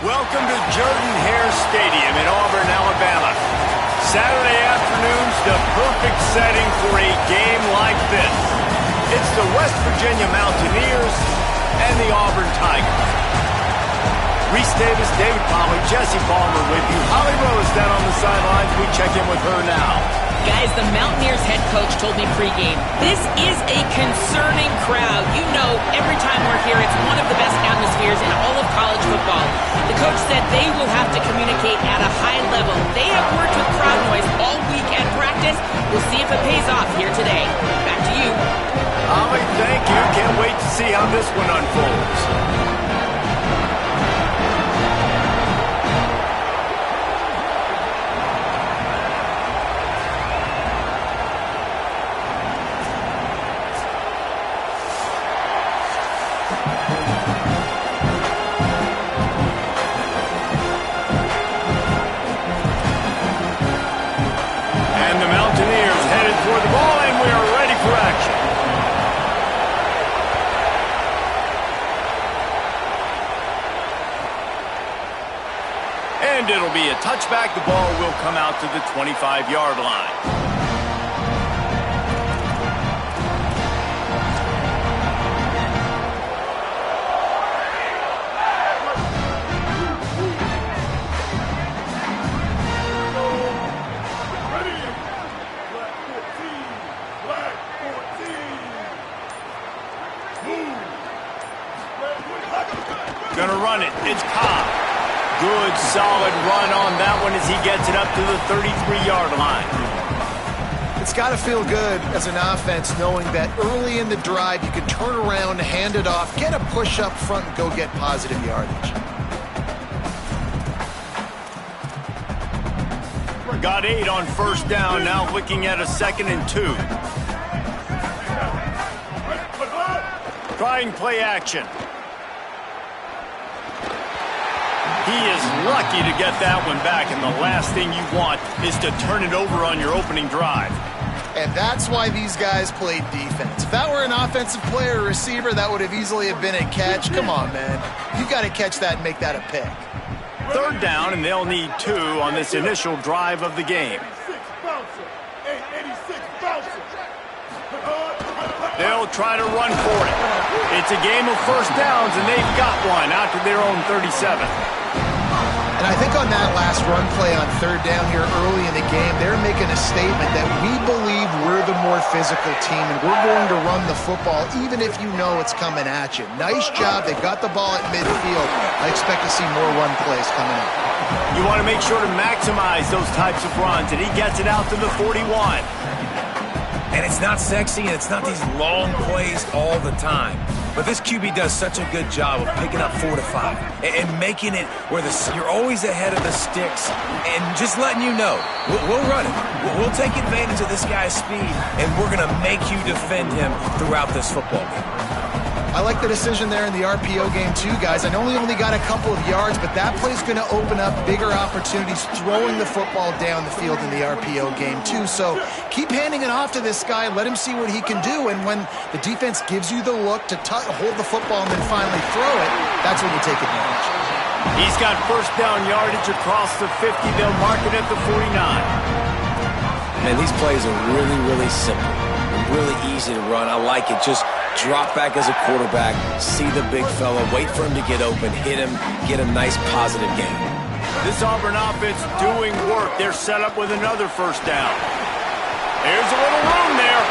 Welcome to Jordan-Hare Stadium in Auburn, Alabama. Saturday afternoon's the perfect setting for a game like this. It's the West Virginia Mountaineers and the Auburn Tigers. Reese Davis, David Polley, Jesse Palmer with you. Holly Rose down on the sidelines. We check in with her now. Guys, the Mountaineers head coach told me pregame, this is a concerning crowd. You know, every time we're here, it's one of the best atmospheres in all of college football. The coach said they will have to communicate at a high level. They have worked with crowd noise all week at practice. We'll see if it pays off here today. Back to you. Holly, thank you. Can't wait to see how this one unfolds. And it'll be a touchback. The ball will come out to the 25-yard line. Gonna run it. It's Cobb. Good, solid run on that one as he gets it up to the 33-yard line. It's got to feel good as an offense knowing that early in the drive you can turn around, hand it off, get a push up front, and go get positive yardage. Got 8 on first down, now looking at a 2nd and 2. Trying play action. He is lucky to get that one back, and the last thing you want is to turn it over on your opening drive. And that's why these guys played defense. If that were an offensive player or receiver, that would have easily have been a catch. Come on, man. You got to catch that and make that a pick. 3rd down, and they'll need 2 on this initial drive of the game. They'll try to run for it. It's a game of first downs, and they've got one out to their own 37. And I think on that last run play on 3rd down here early in the game, they're making a statement that we believe we're the more physical team and we're going to run the football even if you know it's coming at you. Nice job. They got the ball at midfield. I expect to see more run plays coming up. You want to make sure to maximize those types of runs, and he gets it out to the 41. And it's not sexy, and it's not these long plays all the time. But this QB does such a good job of picking up 4 to 5 and making it where you're always ahead of the sticks and just letting you know, we'll run it. We'll take advantage of this guy's speed, and we're going to make you defend him throughout this football game. I like the decision there in the RPO game too, guys. I know he only got a couple of yards, but that play's going to open up bigger opportunities throwing the football down the field in the RPO game too. So keep handing it off to this guy. Let him see what he can do. And when the defense gives you the look to hold the football and then finally throw it, that's when you take advantage. He's got first down yardage across the 50. They'll mark it at the 49. Man, these plays are really, really simple. Really easy to run. I like it. Just drop back as a quarterback, see the big fella, wait for him to get open, hit him, get a nice positive gain. This Auburn offense doing work. They're set up with another first down. There's a little room there.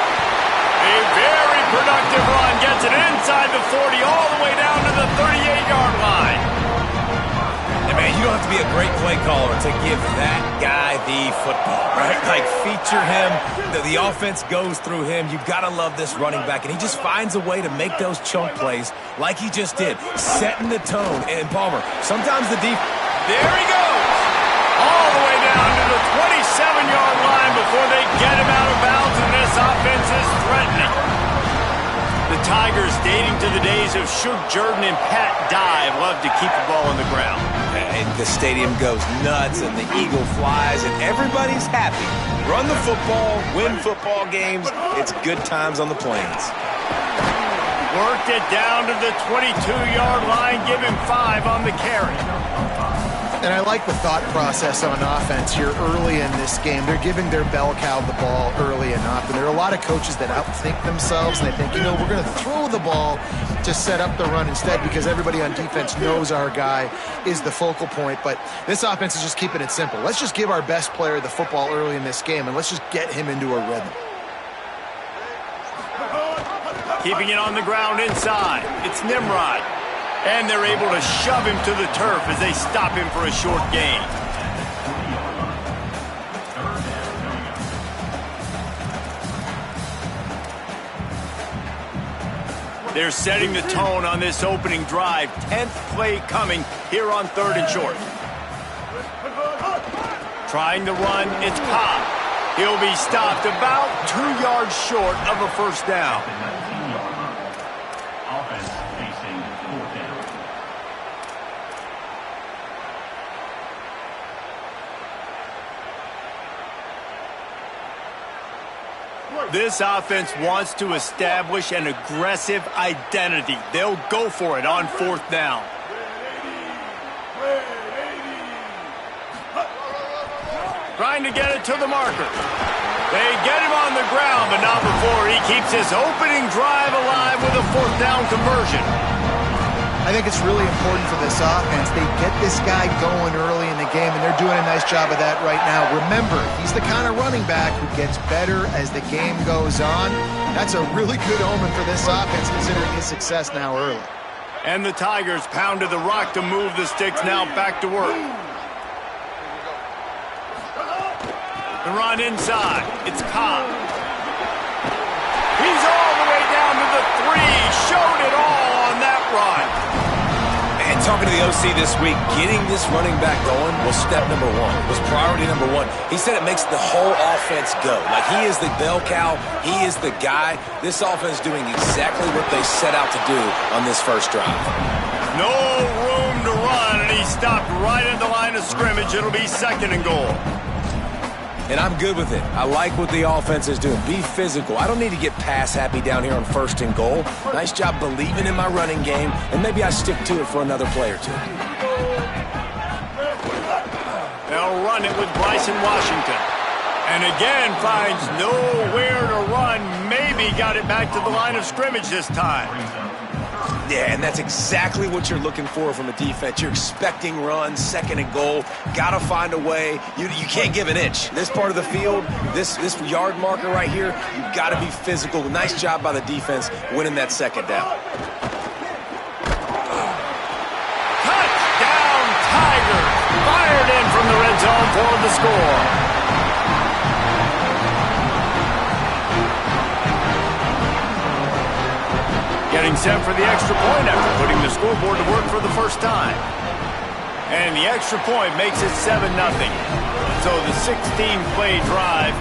A very productive run. Gets it inside the 40 all the way down to the 38-yard line. And man, you don't have to be a great play caller to give that guy the football, right? Like, feature him. The offense goes through him. You've got to love this running back. And he just finds a way to make those chunk plays like he just did, setting the tone. And Palmer, sometimes the defense... There he goes. All the way down to the 27-yard line before they get him out of bounds, and this offense is threatening. The Tigers, dating to the days of Shook Jordan and Pat Dye, love to keep the ball on the ground. And the stadium goes nuts, and the eagle flies, and everybody's happy. Run the football, win football games. It's good times on the plains. Worked it down to the 22-yard line, give him 5 on the carry. And I like the thought process on offense here early in this game. They're giving their bell cow the ball early enough. And there are a lot of coaches that outthink themselves, and they think, we're going to throw the ball to set up the run instead because everybody on defense knows our guy is the focal point. But this offense is just keeping it simple. Let's just give our best player the football early in this game, and let's just get him into a rhythm. Keeping it on the ground inside. It's Nimrod. And they're able to shove him to the turf as they stop him for a short gain. They're setting the tone on this opening drive. 10th play coming here on 3rd and short. Trying to run, it's Cobb. He'll be stopped about 2 yards short of a first down. This offense wants to establish an aggressive identity. They'll go for it on 4th down. Trying to get it to the marker. They get him on the ground, but not before he keeps his opening drive alive with a 4th down conversion. I think it's really important for this offense. They get this guy going early in the game, and they're doing a nice job of that right now. Remember, he's the kind of running back who gets better as the game goes on. That's a really good omen for this offense, considering his success now early. And the Tigers pounded the rock to move the sticks, now back to work. The run inside. It's Cobb. He's all the way down to the 3. Showed it all on that run. And talking to the OC this week, getting this running back going was step number one, was priority number one. He said it makes the whole offense go. Like, he is the bell cow. He is the guy. This offense doing exactly what they set out to do on this first drive. No room to run, and he stopped right at the line of scrimmage. It'll be 2nd and goal. And I'm good with it. I like what the offense is doing. Be physical. I don't need to get pass happy down here on 1st and goal. Nice job believing in my running game, and maybe I stick to it for another play or two. They'll run it with Bryson Washington. And again finds nowhere to run. Maybe got it back to the line of scrimmage this time. Yeah, and that's exactly what you're looking for from a defense. You're expecting runs, 2nd and goal. Got to find a way. You can't give an inch. This part of the field, this yard marker right here, you've got to be physical. Nice job by the defense winning that 2nd down. Touchdown, Tigers! Fired in from the red zone for the score. Getting set for the extra point after putting the scoreboard to work for the first time. And the extra point makes it 7-0. So the 16-play drive,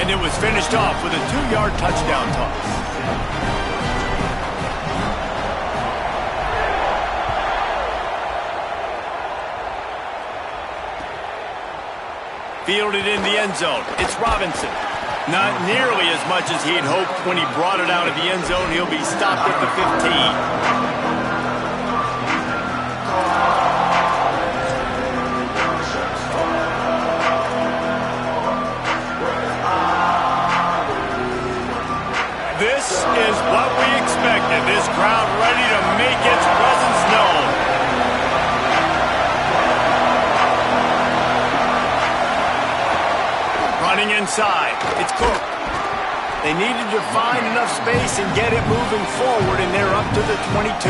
and it was finished off with a 2-yard touchdown toss. Fielded in the end zone. It's Robinson. Not nearly as much as he'd hoped when he brought it out of the end zone. He'll be stopped at the 15. This is what we expected. This crowd ready to make its presence known. Running inside, it's Cook. They needed to find enough space and get it moving forward, and they're up to the 22.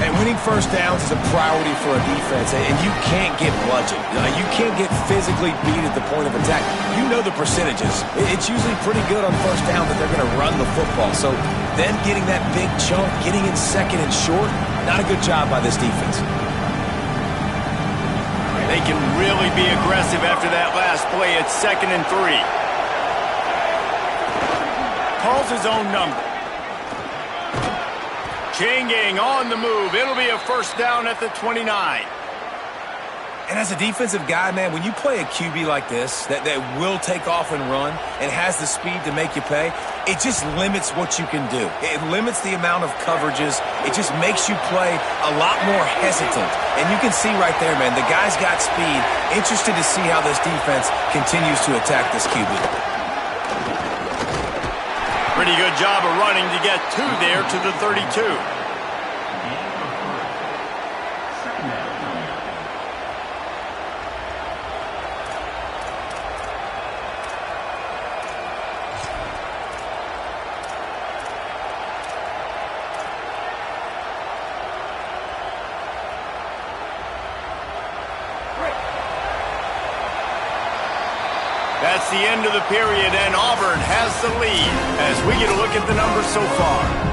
And winning first downs is a priority for a defense, and you can't get bludgeoned. You can't get physically beat at the point of attack. You know the percentages. It's usually pretty good on first down that they're going to run the football. So then getting that big chunk, getting in 2nd and short, not a good job by this defense. They can really be aggressive after that last play. It's 2nd and 3. Calls his own number. Chain gang on the move. It'll be a first down at the 29. And as a defensive guy, man, when you play a QB like this that will take off and run and has the speed to make you pay, it just limits what you can do. It limits the amount of coverages. It just makes you play a lot more hesitant. And you can see right there, man, the guy's got speed. Interested to see how this defense continues to attack this QB. Pretty good job of running to get two there to the 32. That's the end of the period, and Auburn has the lead as we get a look at the numbers so far.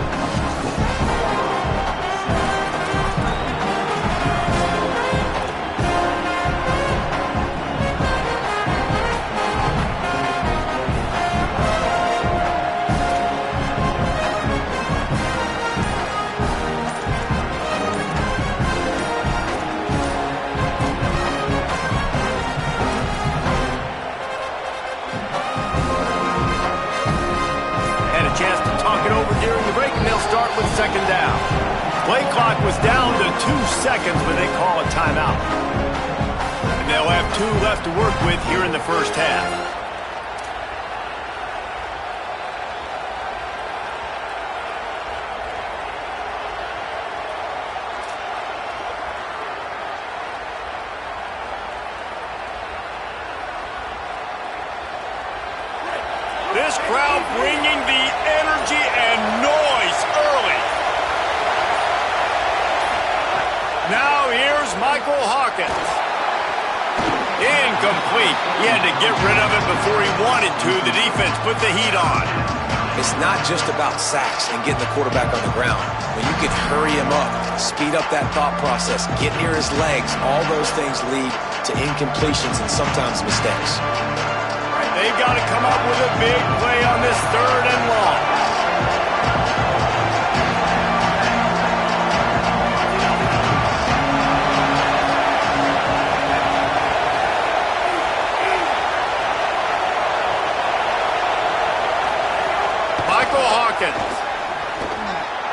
During the break, and they'll start with second down. Play clock was down to 2 seconds, but they call a timeout. And they'll have 2 left to work with here in the first half. This crowd bringing the energy and noise early. Now here's Michael Hawkins. Incomplete. He had to get rid of it before he wanted to. The defense put the heat on. it's not just about sacks and getting the quarterback on the ground. When you can hurry him up, speed up that thought process, get near his legs, all those things lead to incompletions and sometimes mistakes. They've got to come up with a big play on this 3rd and long.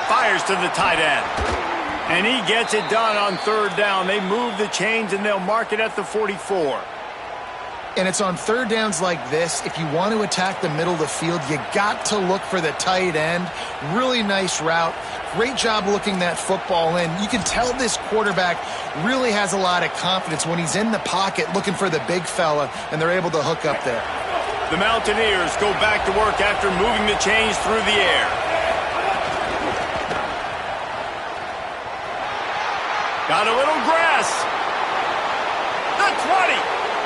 Fires to the tight end. And he gets it done on 3rd down. They move the chains, and they'll mark it at the 44. And it's on 3rd downs like this. If you want to attack the middle of the field, you got to look for the tight end. Really nice route. Great job looking that football in. You can tell this quarterback really has a lot of confidence when he's in the pocket looking for the big fella, and they're able to hook up there. The Mountaineers go back to work after moving the chains through the air. Got a little grass. The 20.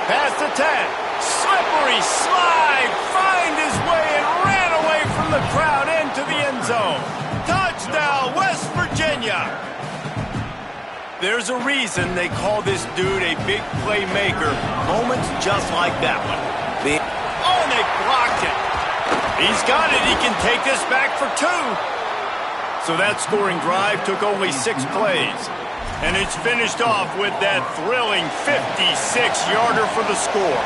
Past the 10. Slippery slide. Find his way and ran away from the crowd into the end zone. Touchdown, West Virginia. There's a reason they call this dude a big playmaker. Moments just like that one. Oh, and they blocked it. He's got it. He can take this back for 2. So that scoring drive took only 6 plays. And it's finished off with that thrilling 56-yarder for the score.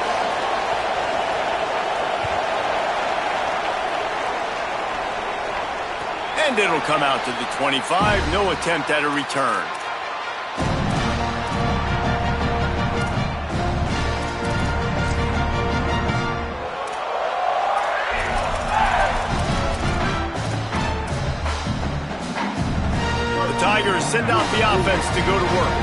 And it'll come out to the 25. No attempt at a return. Tigers send out the offense to go to work.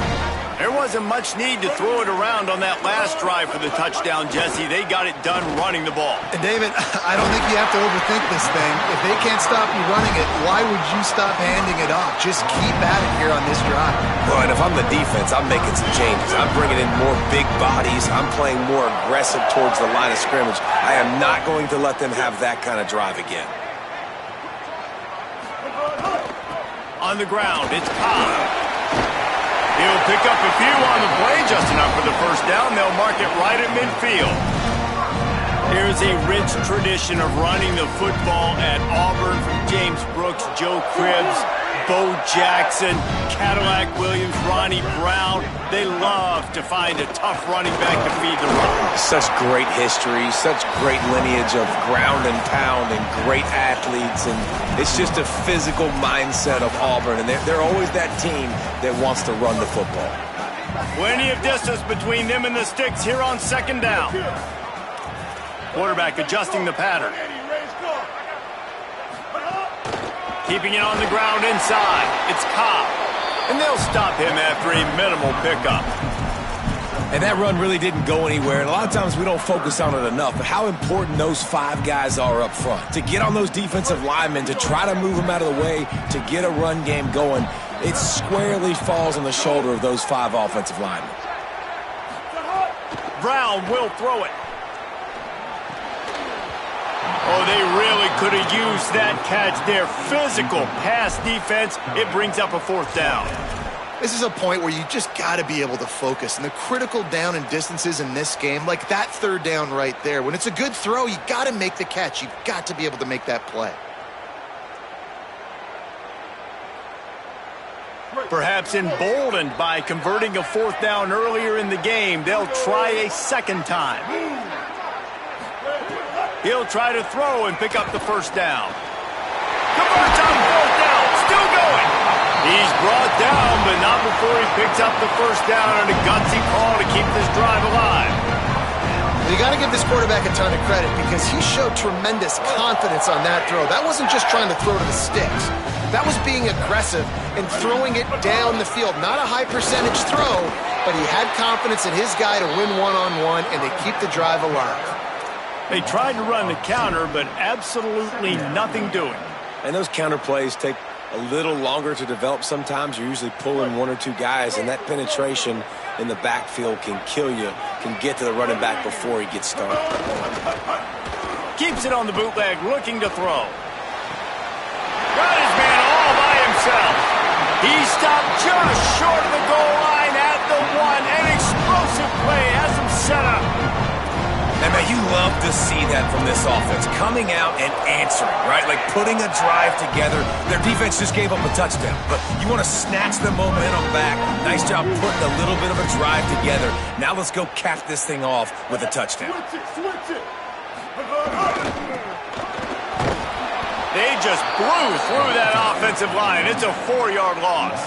There wasn't much need to throw it around on that last drive for the touchdown, Jesse. They got it done running the ball. And David, I don't think you have to overthink this thing. If they can't stop you running it, why would you stop handing it off? Just keep at it here on this drive. Well, and if I'm the defense, I'm making some changes. I'm bringing in more big bodies. I'm playing more aggressive towards the line of scrimmage. I am not going to let them have that kind of drive again. On the ground, it's Cobb. He'll pick up a few on the play, just enough for the first down. They'll mark it right at midfield. Here's a rich tradition of running the football at Auburn from James Brooks, Joe Cribbs, Bo Jackson, Cadillac Williams, Ronnie Brown. They love to find a tough running back to feed the run. Such great history, such great lineage of ground and pound and great athletes. And it's just a physical mindset of Auburn. And they're always that team that wants to run the football. Plenty of distance between them and the sticks here on 2nd down. Quarterback adjusting the pattern. Keeping it on the ground inside. It's Cobb. And they'll stop him after a minimal pickup. And that run really didn't go anywhere. And a lot of times we don't focus on it enough. But how important those 5 guys are up front. To get on those defensive linemen, to try to move them out of the way, to get a run game going, it squarely falls on the shoulder of those 5 offensive linemen. Brown will throw it. Oh, they really could have used that catch there. Physical pass defense. It brings up a 4th down. This is a point where you just got to be able to focus. And the critical down and distances in this game, like that 3rd down right there, when it's a good throw, you got to make the catch. You've got to be able to make that play. Perhaps emboldened by converting a 4th down earlier in the game, they'll try a 2nd time. He'll try to throw and pick up the 1st down. Converts on 4th down. Still going. He's brought down, but not before he picks up the 1st down on a gutsy call to keep this drive alive. You got to give this quarterback a ton of credit because he showed tremendous confidence on that throw. That wasn't just trying to throw to the sticks. That was being aggressive and throwing it down the field. Not a high percentage throw, but he had confidence in his guy to win one-on-one, and they keep the drive alive. They tried to run the counter, but absolutely nothing doing. And those counter plays take a little longer to develop sometimes. You're usually pulling 1 or 2 guys, and that penetration in the backfield can kill you, can get to the running back before he gets started. Keeps it on the bootleg, looking to throw. He stopped just short of the goal line at the 1. An explosive play has him set up. And, man, you love to see that from this offense, coming out and answering, right? Like putting a drive together. Their defense just gave up a touchdown, but you want to snatch the momentum back. Nice job putting a little bit of a drive together. Now let's go cap this thing off with a touchdown. Switch it. They just blew through that offensive line. It's a 4-yard loss.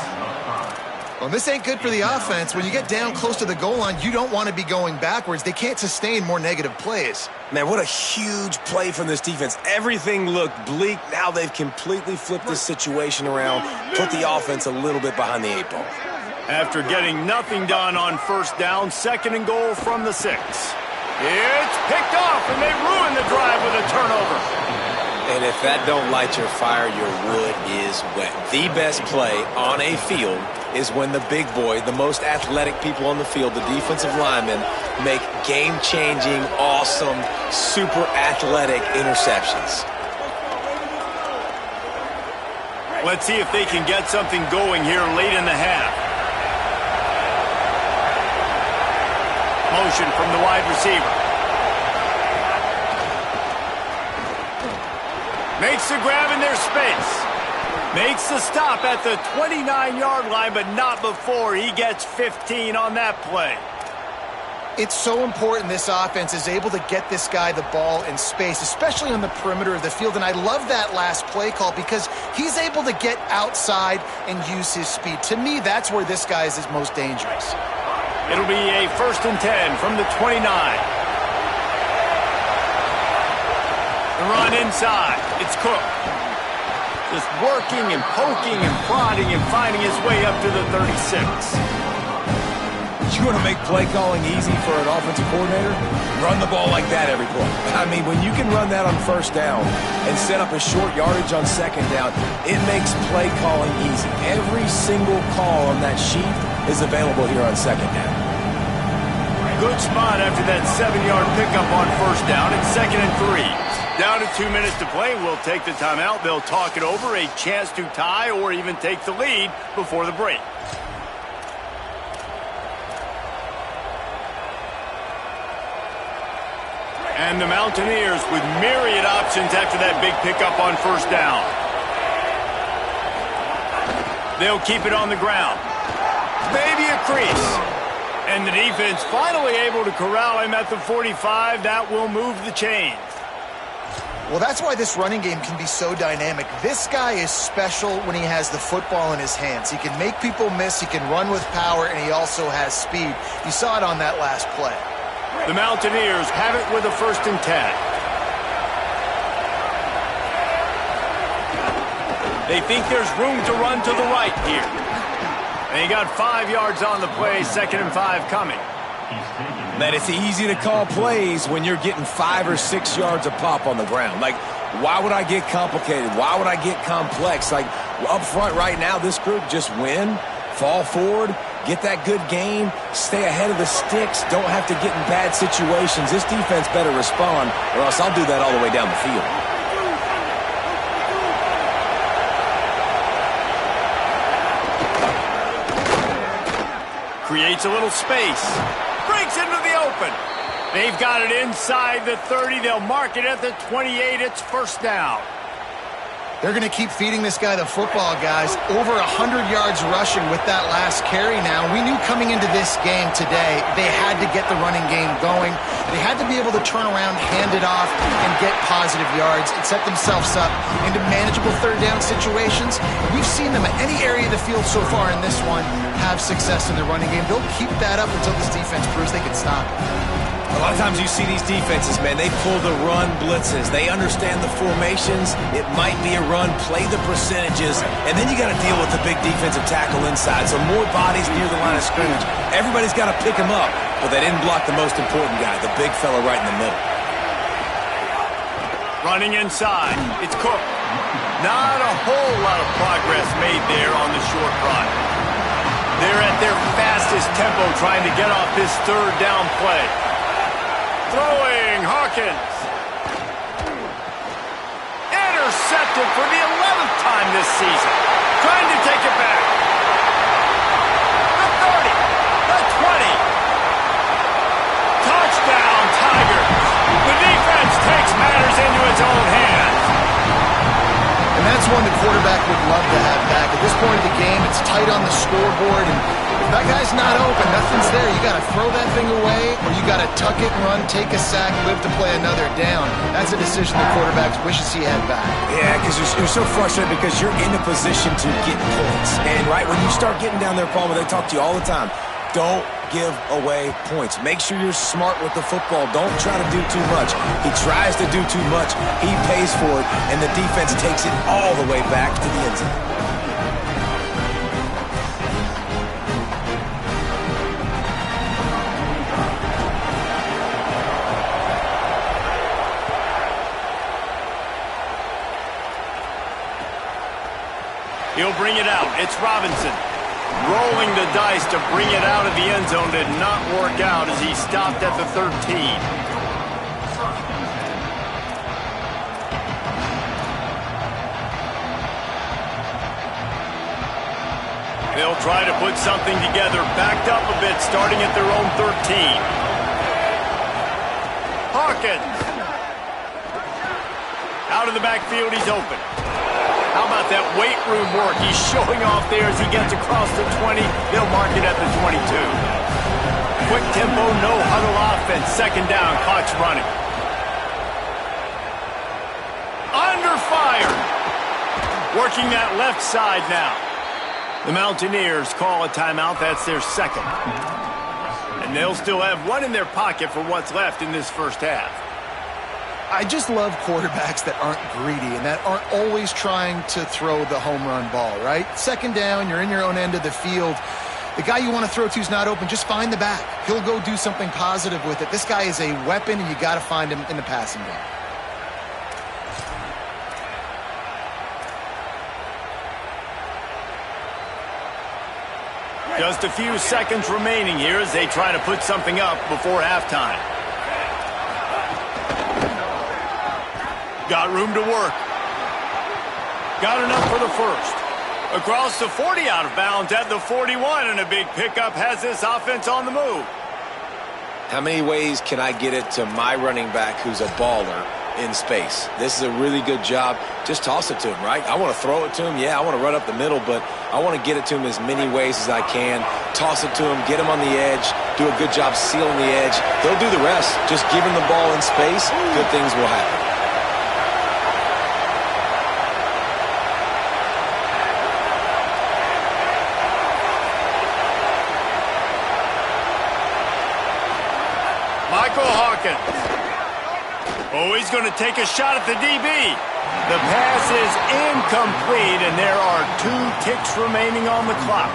Well, this ain't good for the offense. When you get down close to the goal line, you don't want to be going backwards. They can't sustain more negative plays. Man, what a huge play from this defense. Everything looked bleak. Now they've completely flipped this situation around, put the offense a little bit behind the 8 ball. After getting nothing done on first down, 2nd and goal from the 6. It's picked off, and they ruin the drive with a turnover. And if that don't light your fire, your wood is wet. The best play on a field is when the big boy, the most athletic people on the field, the defensive linemen, make game-changing, awesome, super athletic interceptions. Let's see if they can get something going here late in the half. Motion from the wide receiver. Makes the grab in their space. Makes the stop at the 29-yard line, but not before he gets 15 on that play. It's so important this offense is able to get this guy the ball in space, especially on the perimeter of the field. And I love that last play call because he's able to get outside and use his speed. To me, that's where this guy is his most dangerous. It'll be a 1st and 10 from the 29. The run inside. It's Cook. Just working and poking and prodding and finding his way up to the 36. You want to make play calling easy for an offensive coordinator? Run the ball like that every play. I mean, when you can run that on first down and set up a short yardage on second down, it makes play calling easy. Every single call on that sheet is available here on second down. Good spot after that 7-yard pickup on first down. It's 2nd and 3. Down to 2 minutes to play. We'll take the timeout. They'll talk it over. A chance to tie or even take the lead before the break. And the Mountaineers with myriad options after that big pickup on first down. They'll keep it on the ground. Maybe a crease. And the defense finally able to corral him at the 45. That will move the chains. Well, that's why this running game can be so dynamic. This guy is special when he has the football in his hands. He can make people miss, he can run with power, and he also has speed. You saw it on that last play. The Mountaineers have it with a 1st and 10. They think there's room to run to the right here. And he got 5 yards on the play, 2nd and 5 coming. Man, it's easy to call plays when you're getting 5 or 6 yards a pop on the ground. Like, why would I get complicated? Why would I get complex? Like, up front right now, this group just win, fall forward, get that good gain, stay ahead of the sticks, don't have to get in bad situations. This defense better respond, or else I'll do that all the way down the field. Creates a little space. Breaks into the open. They've got it inside the 30. They'll mark it at the 28. It's 1st down. They're going to keep feeding this guy the football, guys. Over 100 yards rushing with that last carry now. We knew coming into this game today, they had to get the running game going. They had to be able to turn around, hand it off, and get positive yards and set themselves up into manageable 3rd down situations. We've seen them at any area of the field so far in this one have success in the running game. They'll keep that up until this defense proves they can stop it. A lot of times you see these defenses, man, they pull the run blitzes. They understand the formations. It might be a run, play the percentages, and then you got to deal with the big defensive tackle inside. So more bodies near the line of scrimmage. Everybody's got to pick him up, but they didn't block the most important guy, the big fella right in the middle. Running inside. It's Cook. Not a whole lot of progress made there on the short run. They're at their fastest tempo trying to get off this 3rd down play. Throwing, Hawkins. Intercepted for the 11th time this season. Trying to take it back. one the quarterback would love to have back. At this point of the game, it's tight on the scoreboard, and if that guy's not open, nothing's there. You got to throw that thing away, or you got to tuck it and run, take a sack, live to play another down. That's a decision the quarterback wishes he had back. Yeah, because you're so frustrated because you're in a position to get points. And, right, when you start getting down there, Palmer, they talk to you all the time. Don't give away points. Make sure you're smart with the football. Don't try to do too much. He tries to do too much. He pays for it, and the defense takes it all the way back to the end zone. He'll bring it out. It's Robinson. Rolling the dice to bring it out of the end zone did not work out as he stopped at the 13. They'll try to put something together, backed up a bit, starting at their own 13. Hawkins. Out of the backfield, he's open. How about that weight room work? He's showing off there as he gets across the 20. They'll mark it at the 22. Quick tempo, no huddle offense. Second down, clock's running. Under fire. Working that left side now. The Mountaineers call a timeout. That's their second. And they'll still have one in their pocket for what's left in this first half. I just love quarterbacks that aren't greedy and that aren't always trying to throw the home run ball, right? Second down, you're in your own end of the field. The guy you want to throw to is not open. Just find the back. He'll go do something positive with it. This guy is a weapon, and you got to find him in the passing game. Just a few seconds remaining here as they try to put something up before halftime. Got room to work. Got enough for the first. Across the 40, out of bounds at the 41, and a big pickup has this offense on the move. How many ways can I get it to my running back who's a baller in space? This is a really good job. Just toss it to him, right? I want to throw it to him. Yeah, I want to run up the middle, but I want to get it to him as many ways as I can. Toss it to him, get him on the edge, do a good job sealing the edge. They'll do the rest. Just give him the ball in space, good things will happen. Hawkins. Oh, he's going to take a shot at the DB. The pass is incomplete, and there are 2 ticks remaining on the clock.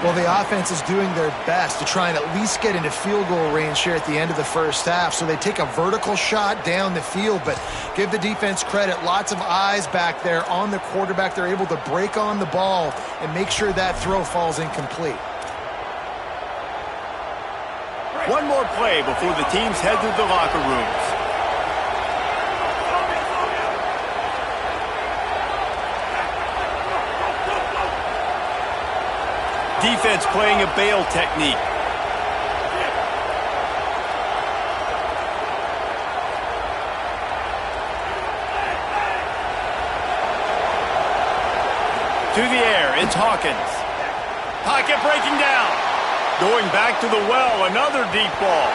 Well, the offense is doing their best to try and at least get into field goal range here at the end of the first half. So they take a vertical shot down the field, but give the defense credit. Lots of eyes back there on the quarterback. They're able to break on the ball and make sure that throw falls incomplete. One more play before the teams head to the locker rooms. Defense playing a bail technique. To the air, it's Hawkins. Pocket breaking down. Going back to the well, another deep ball.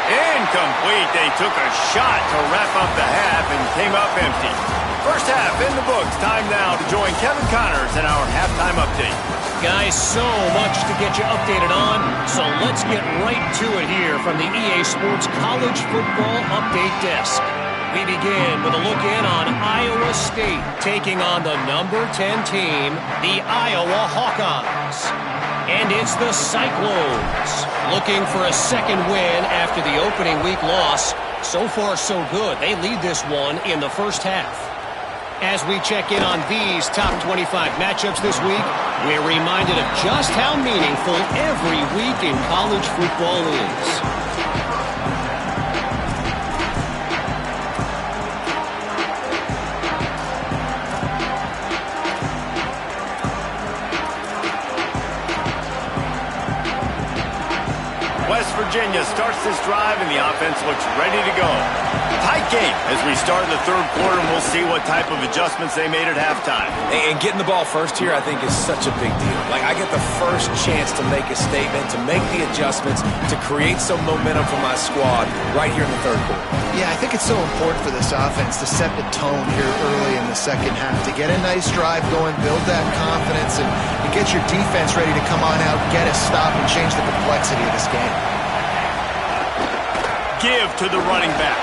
Incomplete. They took a shot to wrap up the half and came up empty. First half in the books. Time now to join Kevin Connors in our halftime update. Guys, so much to get you updated on, so let's get right to it here from the EA Sports College Football Update Desk. We begin with a look in on Iowa State taking on the number 10 team, the Iowa Hawkeyes. And it's the Cyclones looking for a second win after the opening week loss. So far, so good. They lead this one in the first half. As we check in on these top 25 matchups this week, we're reminded of just how meaningful every week in college football is. West Virginia starts this drive, and the offense looks ready to go. Tight game as we start the third quarter, and we'll see what type of adjustments they made at halftime. And getting the ball first here, I think, is such a big deal. Like, I get the first chance to make a statement, to make the adjustments, to create some momentum for my squad right here in the third quarter. Yeah, I think it's so important for this offense to set the tone here early in the second half, to get a nice drive going, build that confidence, and get your defense ready to come on out, get a stop, and change the complexity of this game. Give to the running back.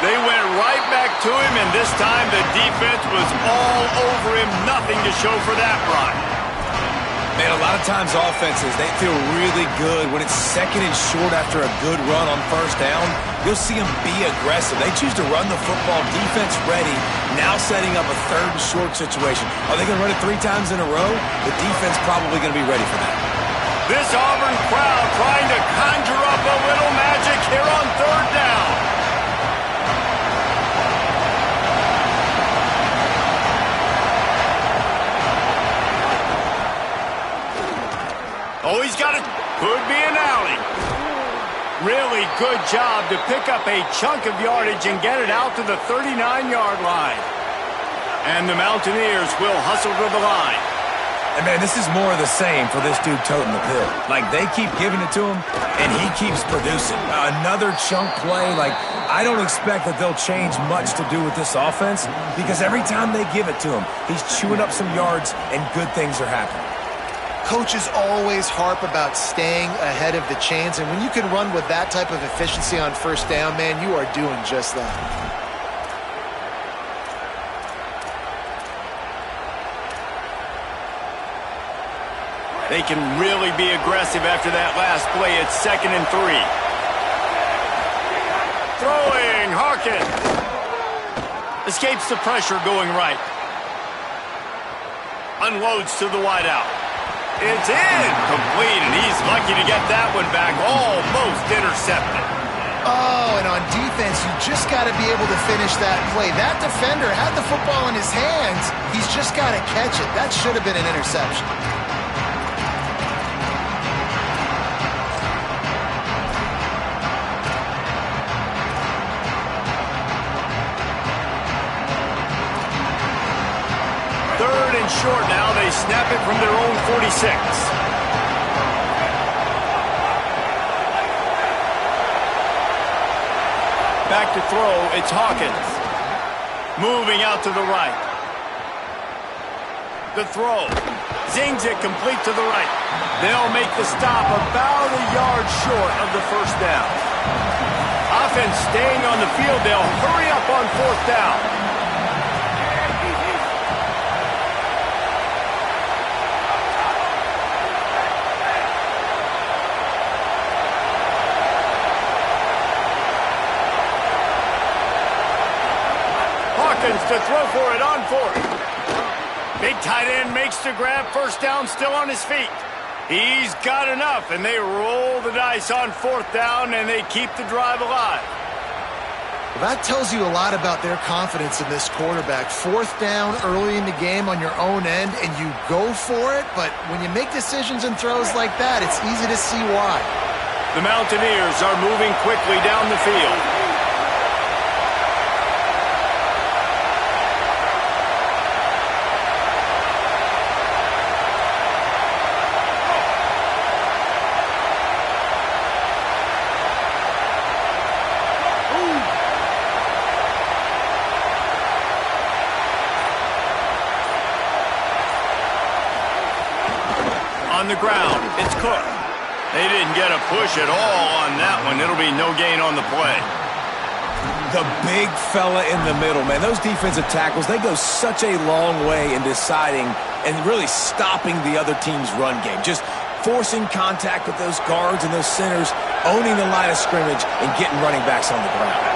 They went right back to him, and this time the defense was all over him. Nothing to show for that run. Man, a lot of times offenses, they feel really good when it's second and short after a good run on first down. You'll see them be aggressive. They choose to run the football, defense ready, now setting up a third and short situation. Are they going to run it 3 times in a row? The defense probably going to be ready for that. This Auburn crowd trying to conjure up a little magic here on third down. Oh, he's got it. Could be an alley. Really good job to pick up a chunk of yardage and get it out to the 39-yard line. And the Mountaineers will hustle to the line. And, man, this is more of the same for this dude toting the pill. Like, they keep giving it to him, and he keeps producing. Another chunk play. Like, I don't expect that they'll change much to do with this offense because every time they give it to him, he's chewing up some yards, and good things are happening. Coaches always harp about staying ahead of the chains, and when you can run with that type of efficiency on first down, man, you are doing just that. They can really be aggressive after that last play. It's 2nd and 3. Throwing, Harkins. Escapes the pressure going right. Unloads to the wideout. It's incomplete, and he's lucky to get that one back. Almost intercepted. Oh, and on defense, you just got to be able to finish that play. That defender had the football in his hands. He's just got to catch it. That should have been an interception. Third and short now. They snap it from their own 46. Back to throw. It's Hawkins. Moving out to the right. The throw. Zings it complete to the right. They'll make the stop about a yard short of the first down. Offense staying on the field. They'll hurry up on 4th down. To throw for it on 4th. Big tight end makes the grab. First down, still on his feet. He's got enough, and they roll the dice on 4th down, and they keep the drive alive. Well, that tells you a lot about their confidence in this quarterback. 4th down early in the game on your own end, and you go for it, but when you make decisions and throws like that, it's easy to see why. The Mountaineers are moving quickly down the field. On the ground, it's Cook. They didn't get a push at all on that one. It'll be no gain on the play. The big fella in the middle, man. Those defensive tackles, they go such a long way in deciding and really stopping the other team's run game. Just forcing contact with those guards and those centers, owning the line of scrimmage, and getting running backs on the ground.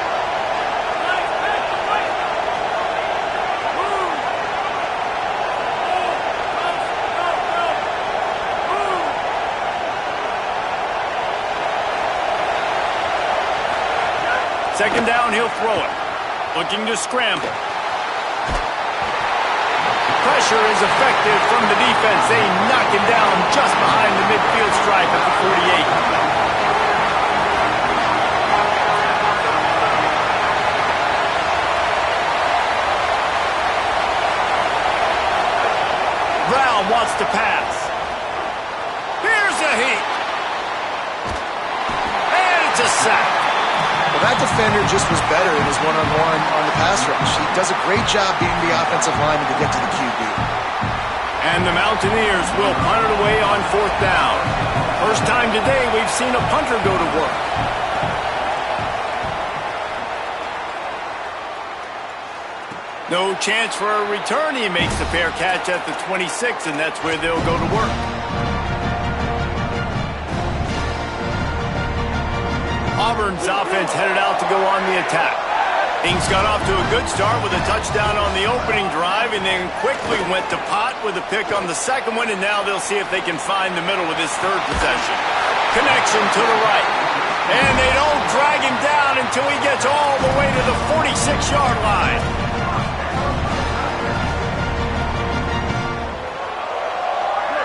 Second down, he'll throw it. Looking to scramble. Pressure is effective from the defense. They knock him down just behind the midfield stripe at the 48. sacked. Well, that defender just was better in his one-on-one on the pass rush. He does a great job being the offensive lineman to get to the QB. And the Mountaineers will punt it away on 4th down. First time today we've seen a punter go to work. No chance for a return. He makes the fair catch at the 26, and that's where they'll go to work. Auburn's offense headed out to go on the attack. Things got off to a good start with a touchdown on the opening drive and then quickly went to Pott with a pick on the second one, and now they'll see if they can find the middle with this third possession. Connection to the right. And they don't drag him down until he gets all the way to the 46-yard line.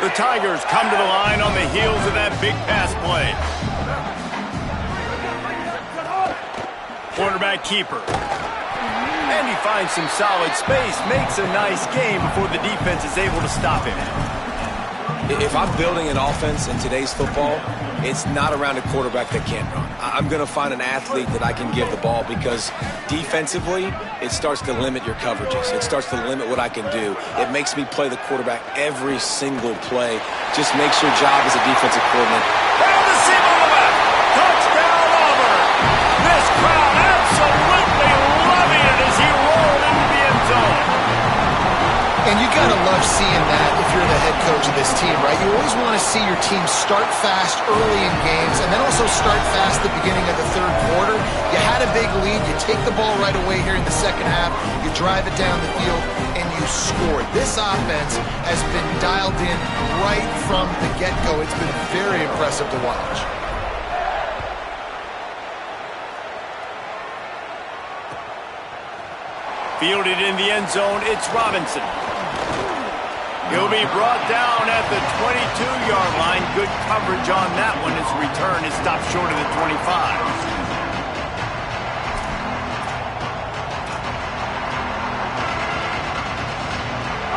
The Tigers come to the line on the heels of that big pass play. Quarterback keeper. And he finds some solid space, makes a nice game before the defense is able to stop him. If I'm building an offense in today's football, it's not around a quarterback that can't run. I'm going to find an athlete that I can give the ball because defensively, it starts to limit your coverages. It starts to limit what I can do. It makes me play the quarterback every single play. Just makes your job as a defensive coordinator. And the seam on the left. Touchdown, Auburn. This crowd absolutely loving it as he rolled into the end zone. And you got to love seeing that if you're the head coach of this team, right? You always want to see your team start fast early in games and then also start fast at the beginning of the third quarter. You had a big lead. You take the ball right away here in the second half. You drive it down the field, and you score. This offense has been dialed in right from the get-go. It's been very impressive to watch. Fielded in the end zone, it's Robinson. He'll be brought down at the 22-yard line. Good coverage on that one. His return is stopped short of the 25.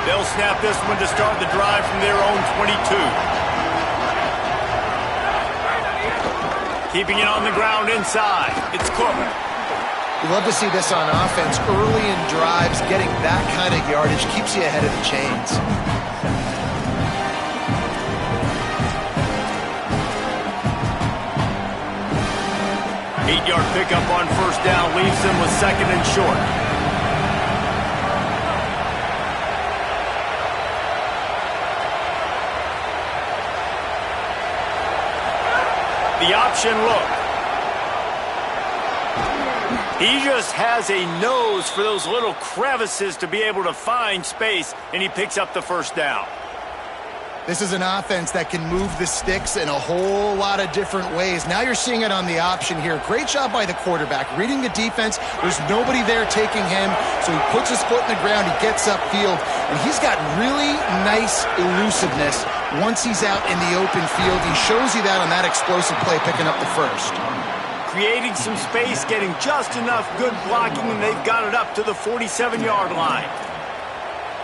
They'll snap this one to start the drive from their own 22. Keeping it on the ground inside. It's Cook. We love to see this on offense. Early in drives, getting that kind of yardage keeps you ahead of the chains. 8-yard pickup on first down leaves them with second and short. The option look. He just has a nose for those little crevices to be able to find space, and he picks up the first down. This is an offense that can move the sticks in a whole lot of different ways. Now you're seeing it on the option here. Great job by the quarterback. Reading the defense, there's nobody there taking him, so he puts his foot in the ground, he gets upfield, and he's got really nice elusiveness once he's out in the open field. He shows you that on that explosive play, picking up the first. Creating some space, getting just enough good blocking, and they've got it up to the 47-yard line.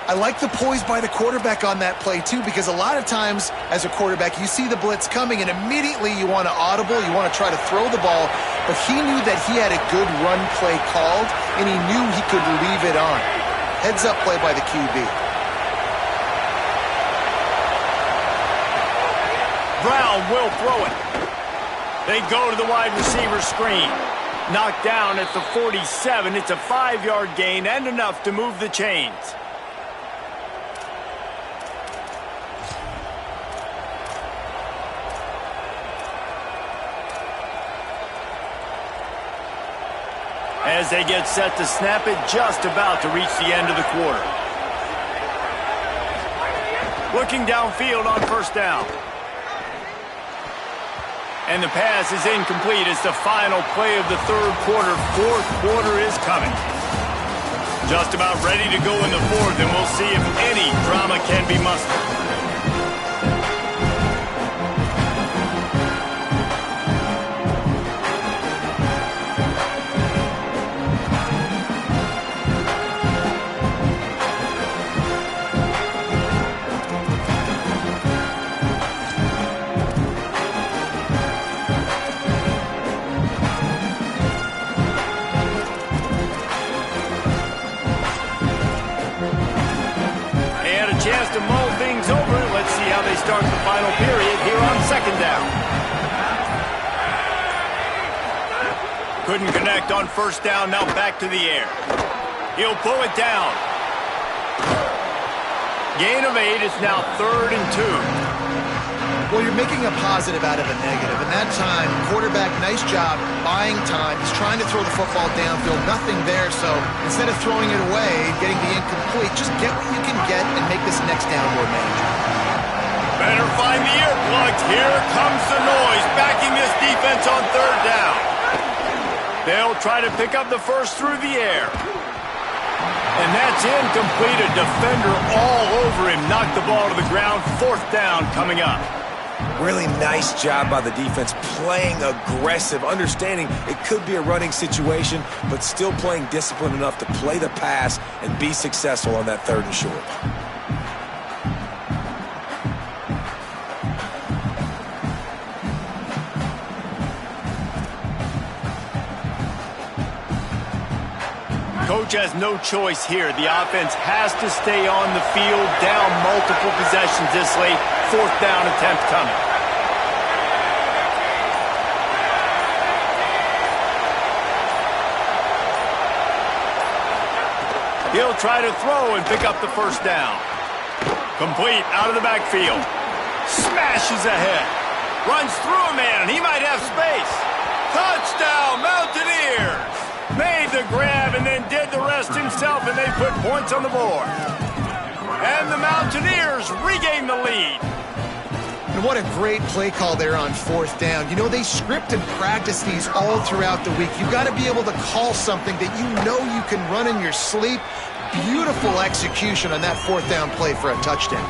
I like the poise by the quarterback on that play, too, because a lot of times as a quarterback, you see the blitz coming, and immediately you want to audible, you want to try to throw the ball, but he knew that he had a good run play called, and he knew he could leave it on. Heads-up play by the QB. Brown will throw it. They go to the wide receiver screen. Knocked down at the 47. It's a 5-yard gain and enough to move the chains. As they get set to snap it, just about to reach the end of the quarter. Looking downfield on first down. And the pass is incomplete. It's the final play of the third quarter. Fourth quarter is coming. Just about ready to go in the fourth, and we'll see if any drama can be mustered. down. Couldn't connect on first down, now back to the air. He'll pull it down. Gain of 8 is now 3rd and 2. Well, you're making a positive out of a negative. And that time, quarterback, nice job, buying time. He's trying to throw the football downfield, nothing there. So instead of throwing it away, getting the incomplete, just get what you can get and make this next down more manageable. Better find the earplugs. Here comes the noise, backing this defense on 3rd down. They'll try to pick up the first through the air. And that's incomplete. A defender all over him. Knocked the ball to the ground. 4th down coming up. Really nice job by the defense, playing aggressive, understanding it could be a running situation, but still playing disciplined enough to play the pass and be successful on that 3rd and short. Coach has no choice here. The offense has to stay on the field, down multiple possessions this late. 4th down attempt coming. He'll try to throw and pick up the first down. Complete out of the backfield. Smashes ahead. Runs through a man. He might have space. Touchdown, Mountaineers! Made the grab and then did the rest himself, and they put points on the board. And the Mountaineers regain the lead. And what a great play call there on 4th down. You know, they script and practice these all throughout the week. You've got to be able to call something that you know you can run in your sleep. Beautiful execution on that 4th down play for a touchdown.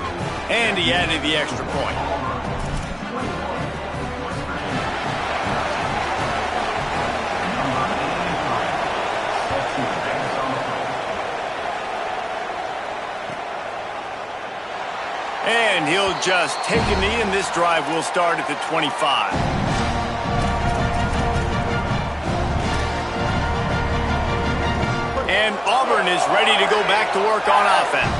And he added the extra point. And he'll just take a knee, and this drive will start at the 25. And Auburn is ready to go back to work on offense.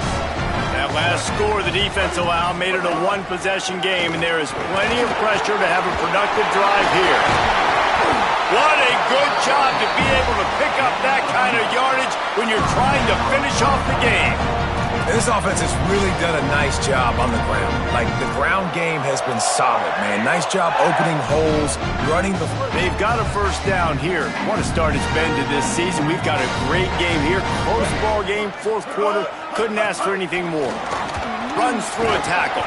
That last score the defense allowed made it a 1-possession game, and there is plenty of pressure to have a productive drive here. What a good job to be able to pick up that kind of yardage when you're trying to finish off the game. This offense has really done a nice job on the ground. Like, the ground game has been solid, man. Nice job opening holes, running the... They've got a first down here. What a start it's been to this season. We've got a great game here. Close ball game, 4th quarter. Couldn't ask for anything more. Runs through a tackle.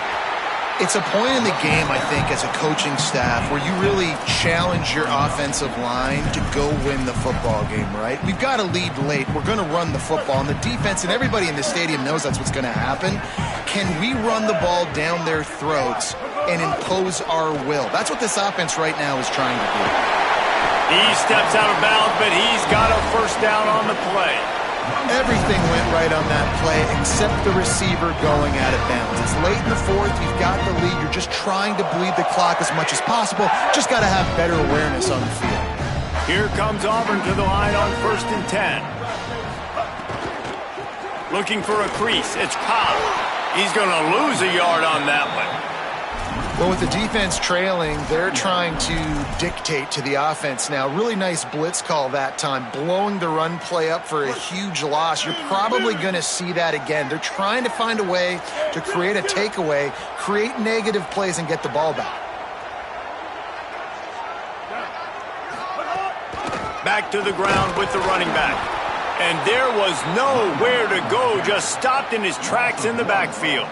It's a point in the game, I think, as a coaching staff where you really challenge your offensive line to go win the football game, right? We've got to lead late. We're going to run the football. And the defense and everybody in the stadium knows that's what's going to happen. Can we run the ball down their throats and impose our will? That's what this offense right now is trying to do. He steps out of bounds, but he's got a first down on the play. Everything went right on that play except the receiver going out of bounds. It's late in the 4th. You've got the lead. You're just trying to bleed the clock as much as possible. Just got to have better awareness on the field. Here comes Auburn to the line on 1st and 10. Looking for a crease. It's Cobb. He's going to lose a yard on that one. Well, with the defense trailing, they're trying to dictate to the offense now. Really nice blitz call that time, blowing the run play up for a huge loss. You're probably going to see that again. They're trying to find a way to create a takeaway, create negative plays, and get the ball back. Back to the ground with the running back. And there was nowhere to go, just stopped in his tracks in the backfield.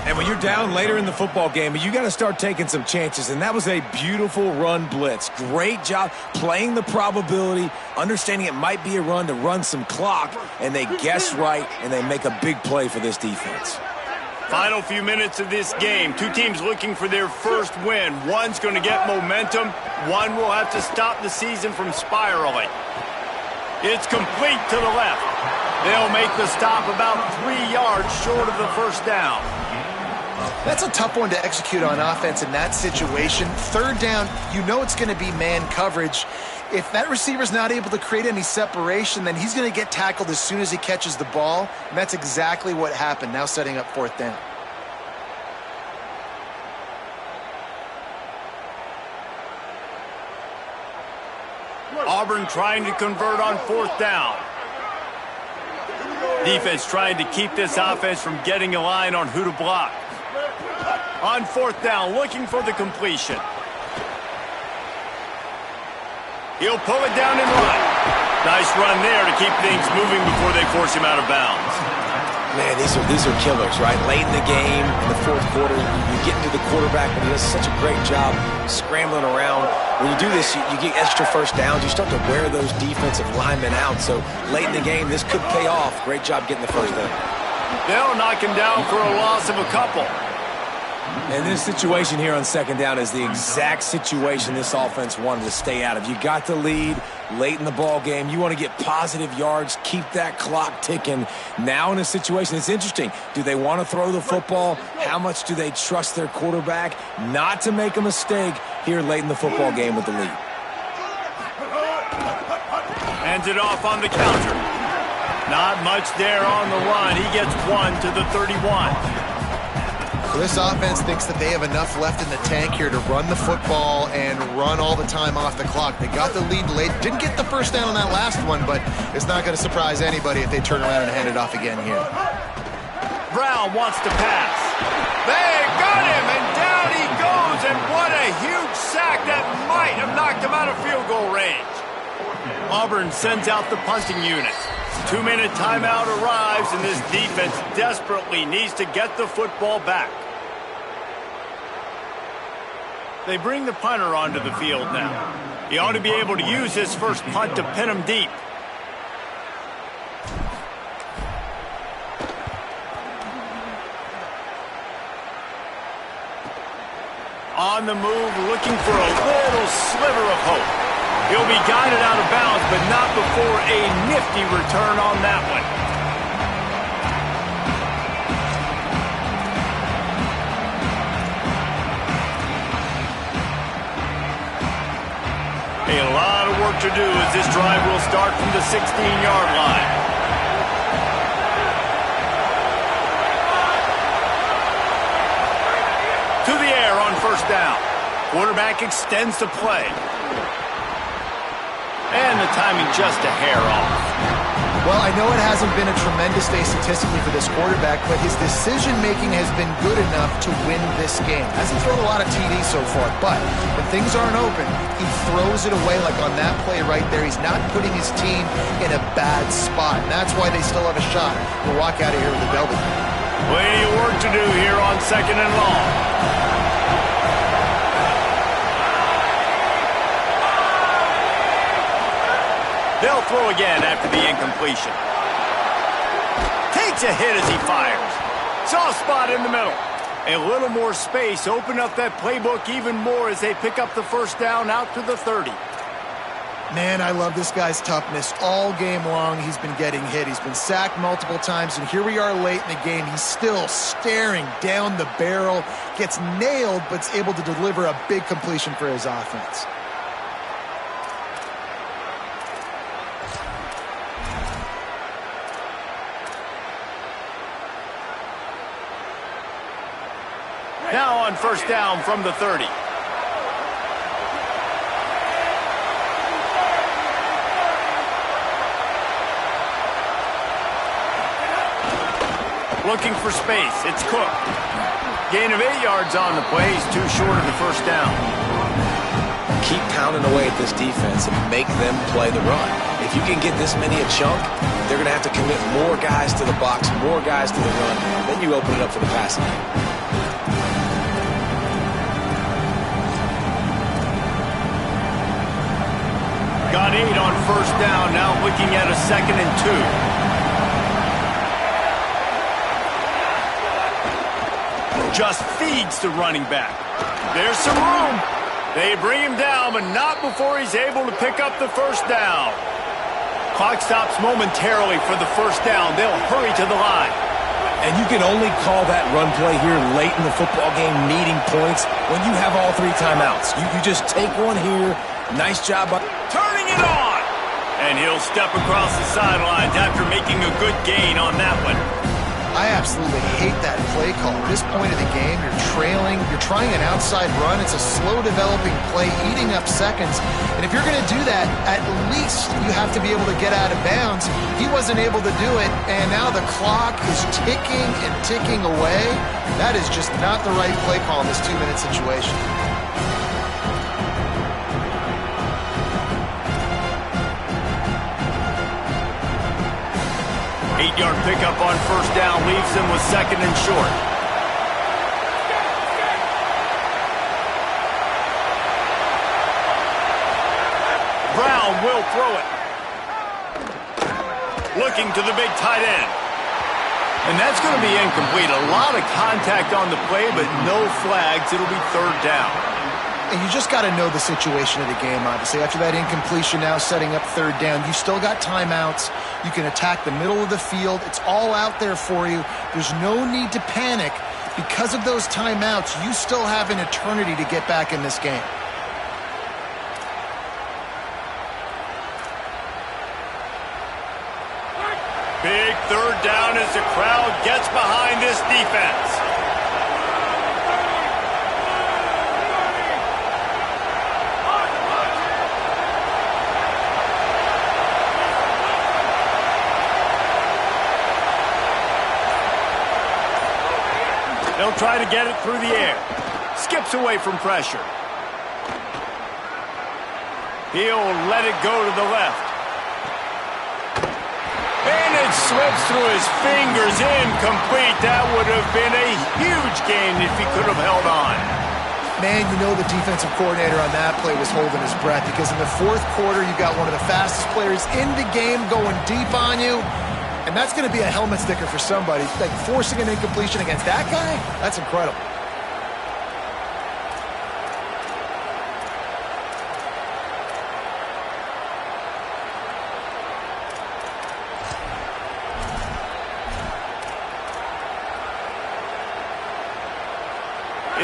And when you're down later in the football game, you got to start taking some chances. And that was a beautiful run blitz. Great job playing the probability, understanding it might be a run to run some clock, and they guess right, and they make a big play for this defense. Final few minutes of this game. Two teams looking for their first win. One's going to get momentum. One will have to stop the season from spiraling. It's complete to the left. They'll make the stop about 3 yards short of the first down. That's a tough one to execute on offense in that situation. 3rd down, you know it's going to be man coverage. If that receiver's not able to create any separation, then he's going to get tackled as soon as he catches the ball. And that's exactly what happened, now setting up 4th down. Auburn trying to convert on 4th down. Defense trying to keep this offense from getting a line on who to block. On 4th down, looking for the completion. He'll pull it down and run. Nice run there to keep things moving before they force him out of bounds. Man, these are killers, right? Late in the game, in the 4th quarter, you get into the quarterback, but he does such a great job scrambling around. When you do this, you get extra first downs. You start to wear those defensive linemen out. So late in the game, this could pay off. Great job getting the first down. They'll knock him down for a loss of a couple. And this situation here on 2nd down is the exact situation this offense wanted to stay out of. You got the lead late in the ball game. You want to get positive yards, keep that clock ticking. Now in a situation, it's interesting. Do they want to throw the football? How much do they trust their quarterback not to make a mistake here late in the football game with the lead? Hands it off on the counter. Not much there on the run. He gets 1 to the 31. So this offense thinks that they have enough left in the tank here to run the football and run all the time off the clock. They got the lead late. Didn't get the first down on that last one, but it's not going to surprise anybody if they turn around and hand it off again here. Brown wants to pass. They got him, and down he goes, and what a huge sack that might have knocked him out of field goal range. Auburn sends out the punting unit. 2-minute timeout arrives, and this defense desperately needs to get the football back. They bring the punter onto the field now. He ought to be able to use his first punt to pin him deep. On the move, looking for a little sliver of hope. He'll be guided out of bounds, but not before a nifty return on that one. A lot of work to do as this drive will start from the 16-yard line. To the air on 1st down. Quarterback extends the play. And the timing just a hair off. Well, I know it hasn't been a tremendous day statistically for this quarterback, but his decision-making has been good enough to win this game. Hasn't thrown a lot of TDs so far, but when things aren't open, he throws it away like on that play right there. He's not putting his team in a bad spot, and that's why they still have a shot to walk out of here with a W. Plenty of work to do here on 2nd and long. They'll throw again after the incompletion. Takes a hit as he fires. Soft spot in the middle. A little more space. Open up that playbook even more as they pick up the first down out to the 30. Man, I love this guy's toughness. All game long, he's been getting hit. He's been sacked multiple times, and here we are late in the game. He's still staring down the barrel. Gets nailed, but is able to deliver a big completion for his offense. Now on 1st down from the 30. Looking for space. It's Cook. Gain of 8 yards on the play. He's too short of the first down. Keep pounding away at this defense and make them play the run. If you can get this many a chunk, they're going to have to commit more guys to the box, more guys to the run. Then you open it up for the passing game. Got 8 on 1st down, now looking at a 2nd and 2. Just feeds the running back. There's some room. They bring him down, but not before he's able to pick up the first down. Clock stops momentarily for the first down. They'll hurry to the line. And you can only call that run play here late in the football game, needing points, when you have all 3 timeouts. You just take one here. Nice job. Turning it on. And he'll step across the sidelines after making a good gain on that one. I absolutely hate that play call. At this point of the game, you're trailing, you're trying an outside run. It's a slow developing play, eating up seconds. And if you're going to do that, at least you have to be able to get out of bounds. He wasn't able to do it, and now the clock is ticking and ticking away. That is just not the right play call in this 2-minute situation. Eight-yard pickup on first down leaves them with second and short. Brown will throw it. Looking to the big tight end. And that's going to be incomplete. A lot of contact on the play, but no flags. It'll be third down. And you just got to know the situation of the game, obviously. After that incompletion, now setting up third down, you still got timeouts. You can attack the middle of the field. It's all out there for you. There's no need to panic. Because of those timeouts, you still have an eternity to get back in this game. Big third down as the crowd gets behind this defense. They'll try to get it through the air. Skips away from pressure. He'll let it go to the left. And it slips through his fingers, incomplete. That would have been a huge gain if he could have held on. Man, you know the defensive coordinator on that play was holding his breath, because in the fourth quarter, you got one of the fastest players in the game going deep on you. And that's going to be a helmet sticker for somebody. Like, forcing an incompletion against that guy, that's incredible.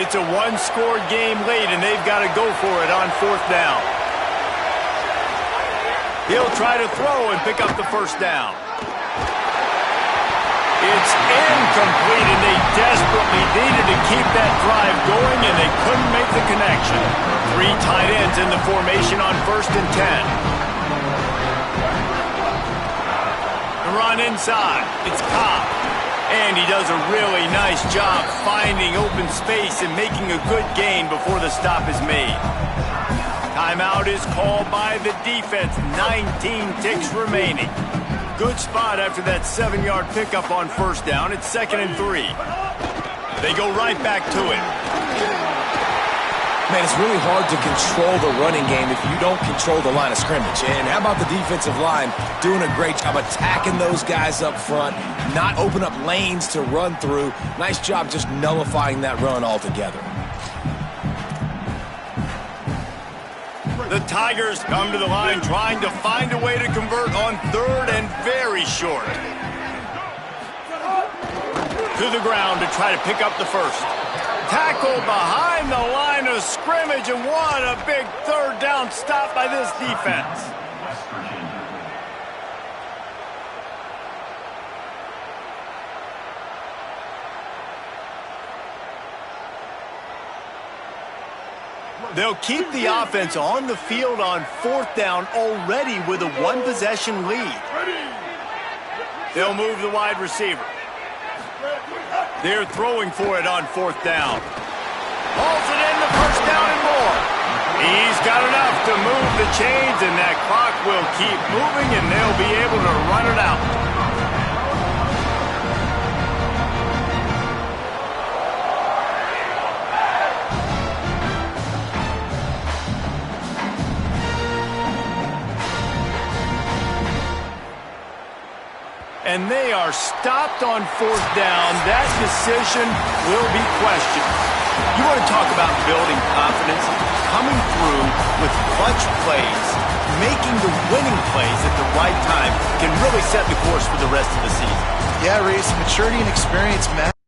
It's a one-score game late, and they've got to go for it on fourth down. He'll try to throw and pick up the first down. It's incomplete, and they desperately needed to keep that drive going, and they couldn't make the connection. Three tight ends in the formation on 1st and 10. The run inside. It's Cobb. And he does a really nice job finding open space and making a good gain before the stop is made. Timeout is called by the defense. 19 ticks remaining. Good spot after that 7-yard pickup on first down. It's 2nd and 3. They go right back to it. Man, it's really hard to control the running game if you don't control the line of scrimmage. And how about the defensive line doing a great job attacking those guys up front, not open up lanes to run through. Nice job just nullifying that run altogether. The Tigers come to the line trying to find a way to convert on 3rd and very short. To the ground to try to pick up the first. Tackled behind the line of scrimmage, and what a big third down stop by this defense. They'll keep the offense on the field on 4th down already with a one-possession lead. They'll move the wide receiver. They're throwing for it on 4th down. Hauls it in the first down and more. He's got enough to move the chains, and that clock will keep moving, and they'll be able to run it out. And they are stopped on 4th down. That decision will be questioned. You want to talk about building confidence? Coming through with clutch plays, making the winning plays at the right time can really set the course for the rest of the season. Yeah, Reese, maturity and experience matter.